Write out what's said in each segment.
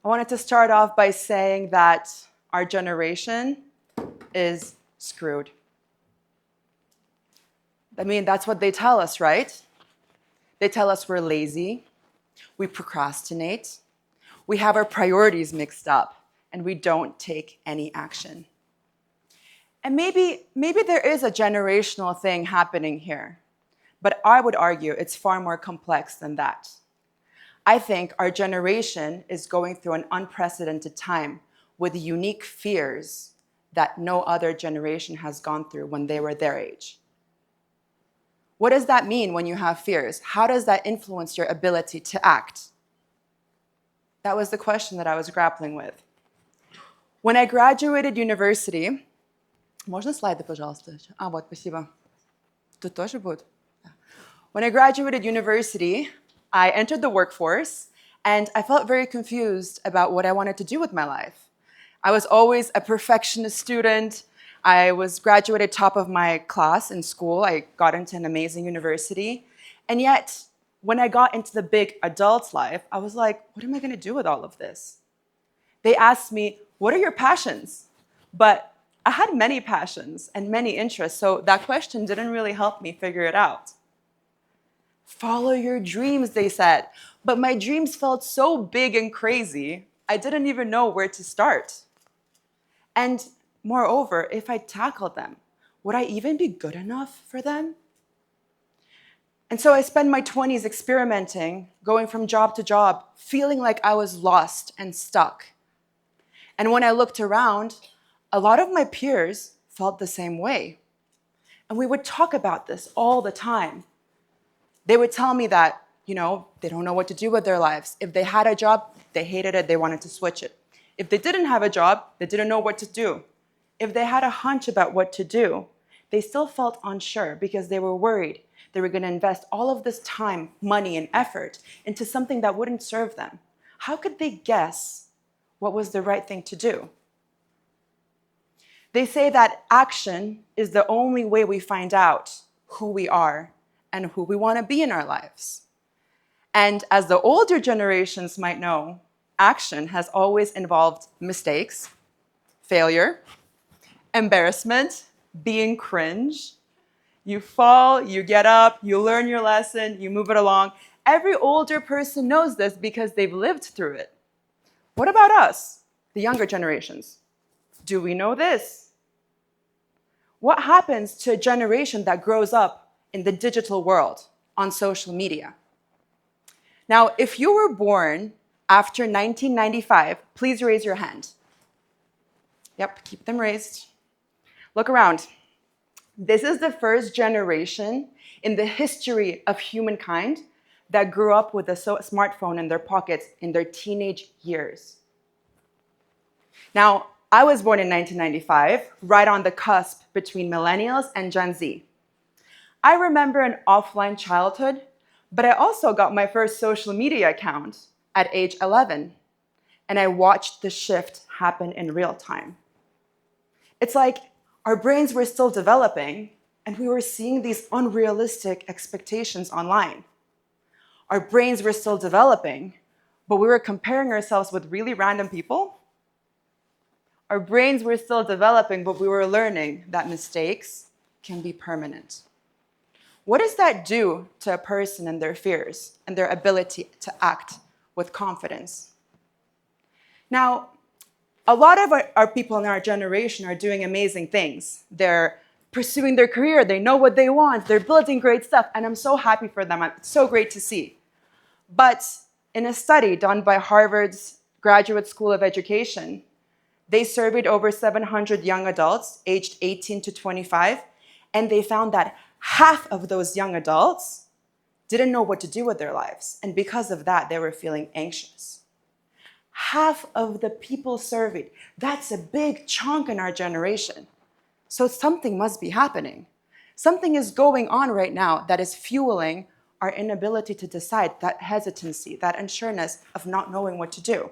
I wanted to start off by saying that our generation is screwed. I mean, that's what they tell us, right? They tell us we're lazy, we procrastinate, we have our priorities mixed up, and we don't take any action. And maybe there is a generational thing happening here, but I would argue it's far more complex than that. I think our generation is going through an unprecedented time with unique fears that no other generation has gone through when they were their age. What does that mean when you have fears? How does that influence your ability to act? That was the question that I was grappling with. When I graduated university, можно слайды, пожалуйста? Вот, спасибо. Тут тоже будет? When I graduated university, I entered the workforce, and I felt very confused about what I wanted to do with my life. I was always a perfectionist student. I was graduated top of my class in school. I got into an amazing university. And yet, when I got into the big adult life, I was like, what am I going to do with all of this? They asked me, what are your passions? But I had many passions and many interests, so that question didn't really help me figure it out. Follow your dreams, they said. But my dreams felt so big and crazy, I didn't even know where to start. And moreover, if I tackled them, would I even be good enough for them? And so I spent my 20s experimenting, going from job to job, feeling like I was lost and stuck. And when I looked around, a lot of my peers felt the same way. And we would talk about this all the time. They would tell me that, they don't know what to do with their lives. If they had a job, they hated it, they wanted to switch it. If they didn't have a job, they didn't know what to do. If they had a hunch about what to do, they still felt unsure because they were worried they were going to invest all of this time, money, and effort into something that wouldn't serve them. How could they guess what was the right thing to do? They say that action is the only way we find out who we are and who we want to be in our lives. And as the older generations might know, action has always involved mistakes, failure, embarrassment, being cringe. You fall, you get up, you learn your lesson, you move it along. Every older person knows this because they've lived through it. What about us, the younger generations? Do we know this? What happens to a generation that grows up in the digital world on social media? Now, if you were born after 1995, please raise your hand. Yep, keep them raised. Look around. This is the first generation in the history of humankind that grew up with a smartphone in their pockets in their teenage years. Now, I was born in 1995, right on the cusp between millennials and Gen Z. I remember an offline childhood, but I also got my first social media account at age 11, and I watched the shift happen in real time. It's like our brains were still developing, and we were seeing these unrealistic expectations online. Our brains were still developing, but we were comparing ourselves with really random people. Our brains were still developing, but we were learning that mistakes can be permanent. What does that do to a person and their fears and their ability to act with confidence? Now, a lot of our people in our generation are doing amazing things. They're pursuing their career, they know what they want, they're building great stuff, and I'm so happy for them. It's so great to see. But in a study done by Harvard's Graduate School of Education, they surveyed over 700 young adults aged 18 to 25, and they found that half of those young adults didn't know what to do with their lives. And because of that, they were feeling anxious. Half of the people surveyed. That's a big chunk in our generation. So something must be happening. Something is going on right now that is fueling our inability to decide, that hesitancy, that unsureness of not knowing what to do.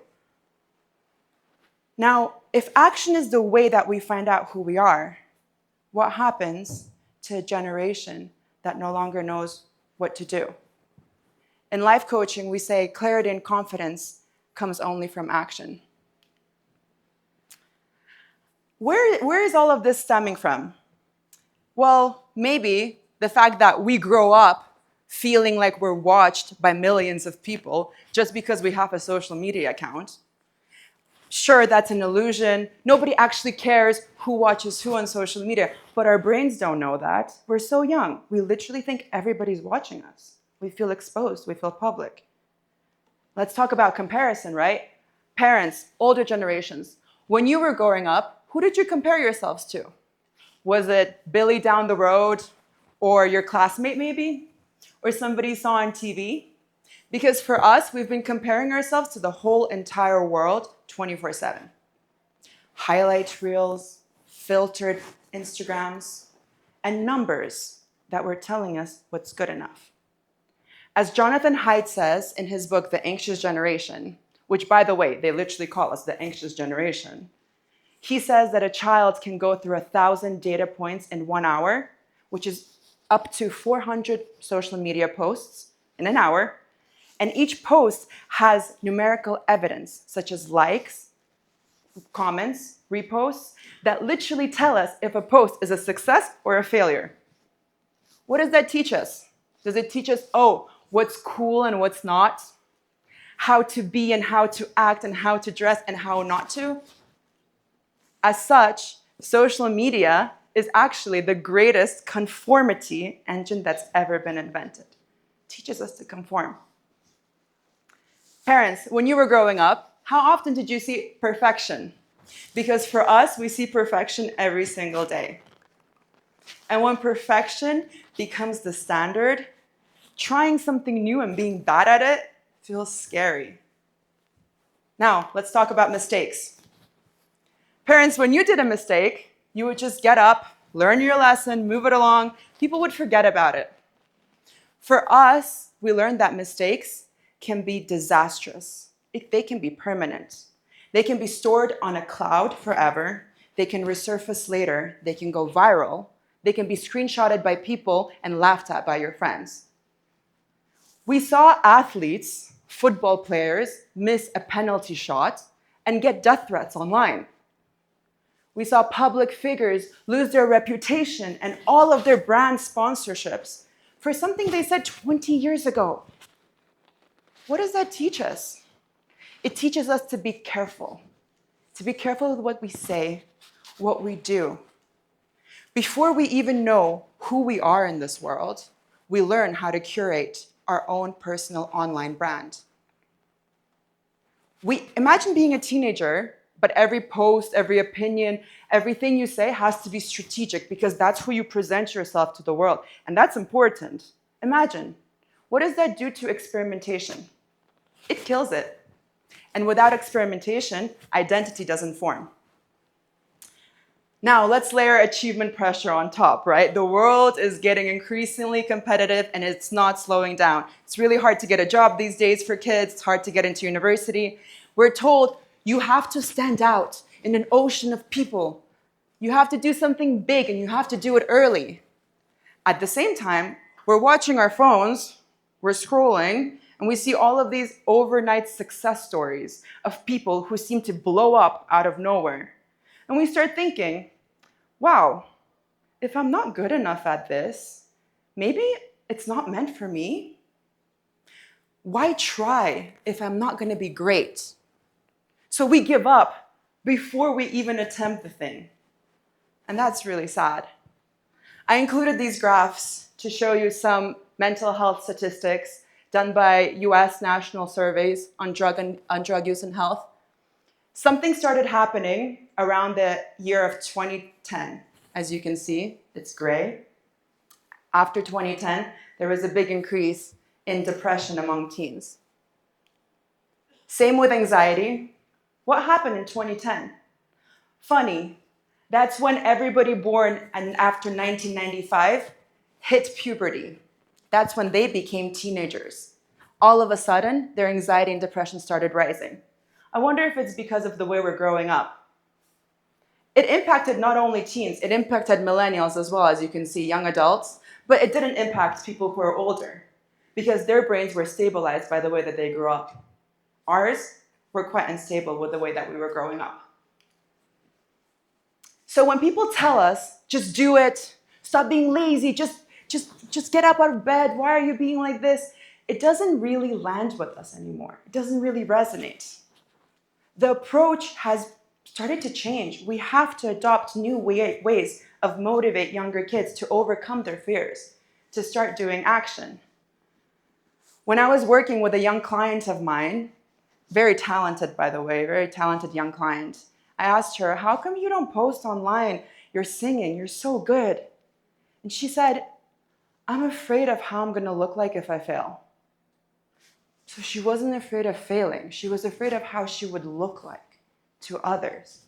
Now, if action is the way that we find out who we are, what happens to a generation that no longer knows what to do? In life coaching, we say clarity and confidence comes only from action. Where is all of this stemming from? Well, maybe the fact that we grow up feeling like we're watched by millions of people just because we have a social media account. Sure, that's an illusion. Nobody actually cares who watches who on social media, but our brains don't know that. We're so young. We literally think everybody's watching us. We feel exposed. We feel public. Let's talk about comparison, right? Parents, older generations. When you were growing up, who did you compare yourselves to? Was it Billy down the road, or your classmate maybe? Or somebody you saw on TV? Because for us, we've been comparing ourselves to the whole entire world 24/7. Highlight reels, filtered Instagrams, and numbers that were telling us what's good enough. As Jonathan Haidt says in his book, The Anxious Generation, which, by the way, they literally call us the anxious generation, he says that a child can go through 1,000 data points in 1 hour, which is up to 400 social media posts in an hour. And each post has numerical evidence, such as likes, comments, reposts, that literally tell us if a post is a success or a failure. What does that teach us? Does it teach us, oh, what's cool and what's not? How to be and how to act and how to dress and how not to? As such, social media is actually the greatest conformity engine that's ever been invented. It teaches us to conform. Parents, when you were growing up, how often did you see perfection? Because for us, we see perfection every single day. And when perfection becomes the standard, trying something new and being bad at it feels scary. Now, let's talk about mistakes. Parents, when you did a mistake, you would just get up, learn your lesson, move it along. People would forget about it. For us, we learned that mistakes can be disastrous. They can be permanent. They can be stored on a cloud forever. They can resurface later. They can go viral. They can be screenshotted by people and laughed at by your friends. We saw athletes, football players, miss a penalty shot and get death threats online. We saw public figures lose their reputation and all of their brand sponsorships for something they said 20 years ago. What does that teach us? It teaches us to be careful with what we say, what we do. Before we even know who we are in this world, we learn how to curate our own personal online brand. Imagine being a teenager, but every post, every opinion, everything you say has to be strategic because that's who you present yourself to the world. And that's important. Imagine, what does that do to experimentation? It kills it. And without experimentation, identity doesn't form. Now, let's layer achievement pressure on top, right? The world is getting increasingly competitive and it's not slowing down. It's really hard to get a job these days for kids. It's hard to get into university. We're told you have to stand out in an ocean of people. You have to do something big and you have to do it early. At the same time, we're watching our phones, we're scrolling, and we see all of these overnight success stories of people who seem to blow up out of nowhere. And we start thinking, wow, if I'm not good enough at this, maybe it's not meant for me. Why try if I'm not going to be great? So we give up before we even attempt the thing. And that's really sad. I included these graphs to show you some mental health statistics done by US national surveys on drug use and health. Something started happening around the year of 2010. As you can see, it's gray. After 2010, there was a big increase in depression among teens. Same with anxiety. What happened in 2010? Funny, that's when everybody born after 1995 hit puberty. That's when they became teenagers. All of a sudden, their anxiety and depression started rising. I wonder if it's because of the way we're growing up. It impacted not only teens, it impacted millennials as well, as you can see, young adults, but it didn't impact people who are older because their brains were stabilized by the way that they grew up. Ours were quite unstable with the way that we were growing up. So when people tell us, just do it, stop being lazy, just get up out of bed, why are you being like this? It doesn't really land with us anymore. It doesn't really resonate. The approach has started to change. We have to adopt new ways of motivate younger kids to overcome their fears, to start doing action. When I was working with a young client of mine, very talented, by the way, very talented young client, I asked her, how come you don't post online? You're singing, you're so good. And she said, I'm afraid of how I'm going to look like if I fail. So she wasn't afraid of failing. She was afraid of how she would look like to others.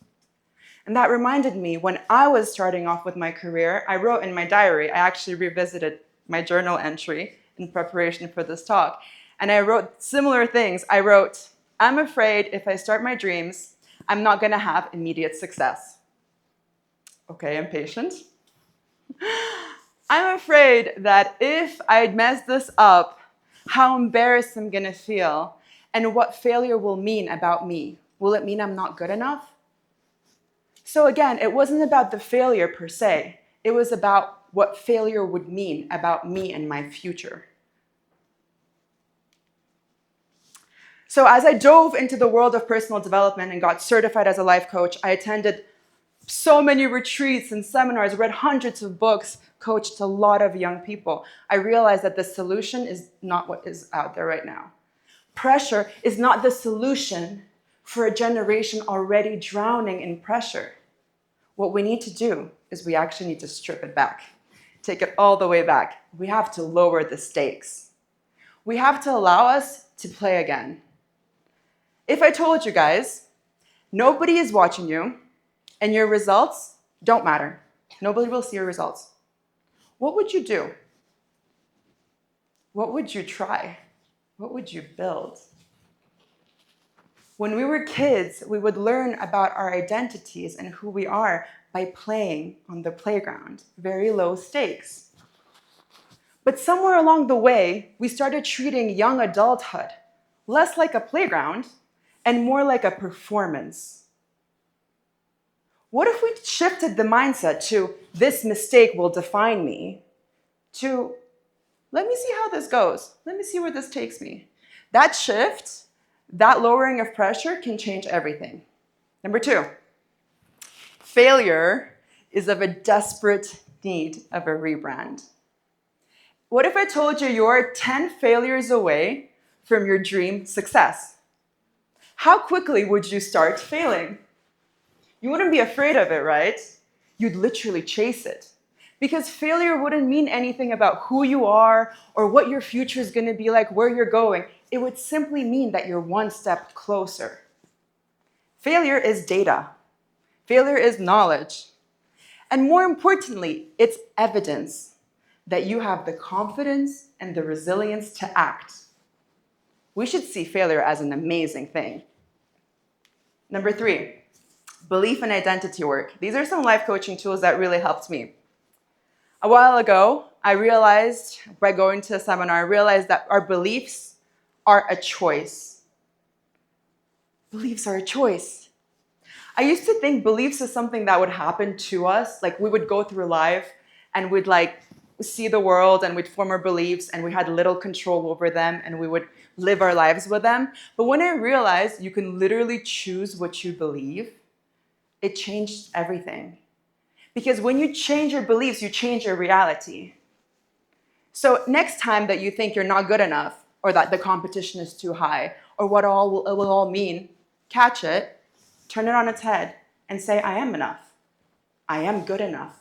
And that reminded me, when I was starting off with my career, I wrote in my diary, I actually revisited my journal entry in preparation for this talk, and I wrote similar things. I wrote, I'm afraid if I start my dreams, I'm not going to have immediate success. Okay, I'm patient. I'm afraid that if I mess this up, how embarrassed I'm going to feel and what failure will mean about me. Will it mean I'm not good enough? So again, it wasn't about the failure per se. It was about what failure would mean about me and my future. So as I dove into the world of personal development and got certified as a life coach, I attended so many retreats and seminars, read hundreds of books, coached a lot of young people. I realized that the solution is not what is out there right now. Pressure is not the solution for a generation already drowning in pressure. What we need to do is we actually need to strip it back, take it all the way back. We have to lower the stakes. We have to allow us to play again. If I told you guys, nobody is watching you and your results don't matter, nobody will see your results, what would you do? What would you try? What would you build? When we were kids, we would learn about our identities and who we are by playing on the playground, very low stakes. But somewhere along the way, we started treating young adulthood less like a playground and more like a performance. What if we shifted the mindset to, this mistake will define me, to, let me see how this goes. Let me see where this takes me. That shift, that lowering of pressure can change everything. Number 2, failure is of a desperate need of a rebrand. What if I told you you're 10 failures away from your dream success? How quickly would you start failing? You wouldn't be afraid of it, right? You'd literally chase it. Because failure wouldn't mean anything about who you are or what your future is going to be like, where you're going. It would simply mean that you're one step closer. Failure is data. Failure is knowledge. And more importantly, it's evidence that you have the confidence and the resilience to act. We should see failure as an amazing thing. Number 3, belief and identity work. These are some life coaching tools that really helped me. A while ago, I realized, by going to a seminar, I realized that our beliefs are a choice. Beliefs are a choice. I used to think beliefs is something that would happen to us. Like we would go through life and we'd see the world and we'd form our beliefs and we had little control over them and we would live our lives with them. But when I realized you can literally choose what you believe, it changed everything. Because when you change your beliefs, you change your reality. So next time that you think you're not good enough or that the competition is too high or what it will all mean, catch it, turn it on its head and say, I am enough. I am good enough.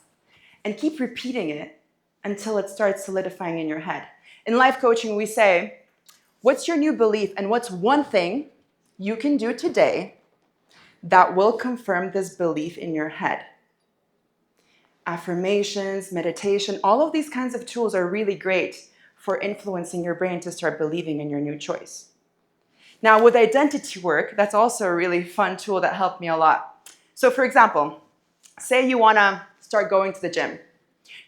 And keep repeating it until it starts solidifying in your head. In life coaching, we say, what's your new belief and what's one thing you can do today that will confirm this belief in your head? Affirmations, meditation, all of these kinds of tools are really great for influencing your brain to start believing in your new choice. Now, with identity work, that's also a really fun tool that helped me a lot. So for example, say you want to start going to the gym.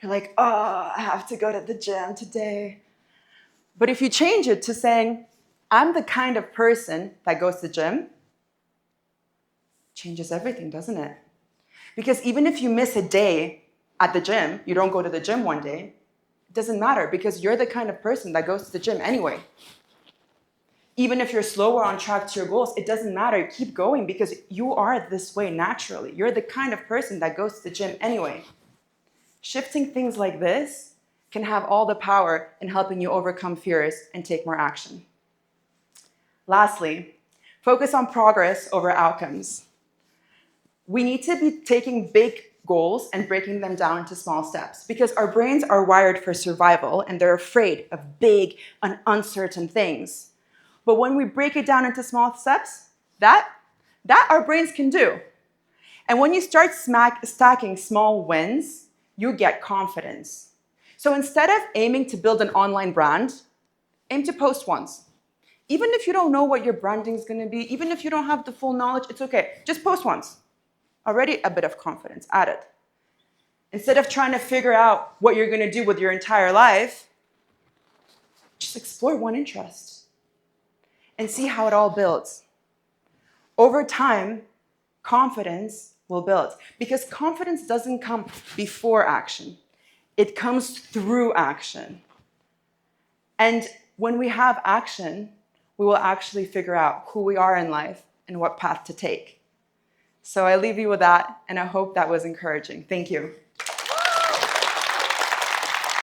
You're like, oh, I have to go to the gym today. But if you change it to saying, I'm the kind of person that goes to the gym changes everything, doesn't it? Because even if you miss a day at the gym, you don't go to the gym one day, it doesn't matter because you're the kind of person that goes to the gym anyway. Even if you're slower on track to your goals, it doesn't matter. Keep going because you are this way naturally. You're the kind of person that goes to the gym anyway. Shifting things like this can have all the power in helping you overcome fears and take more action. Lastly, focus on progress over outcomes. We need to be taking big goals and breaking them down into small steps because our brains are wired for survival and they're afraid of big and uncertain things. But when we break it down into small steps, that our brains can do. And when you start stacking small wins, you get confidence. So instead of aiming to build an online brand, aim to post once. Even if you don't know what your branding is going to be, even if you don't have the full knowledge, it's okay. Just post once. Already a bit of confidence added. Instead of trying to figure out what you're going to do with your entire life, just explore one interest and see how it all builds. Over time, confidence will build because confidence doesn't come before action. It comes through action. And when we have action, we will actually figure out who we are in life and what path to take. So I leave you with that, and I hope that was encouraging. Thank you.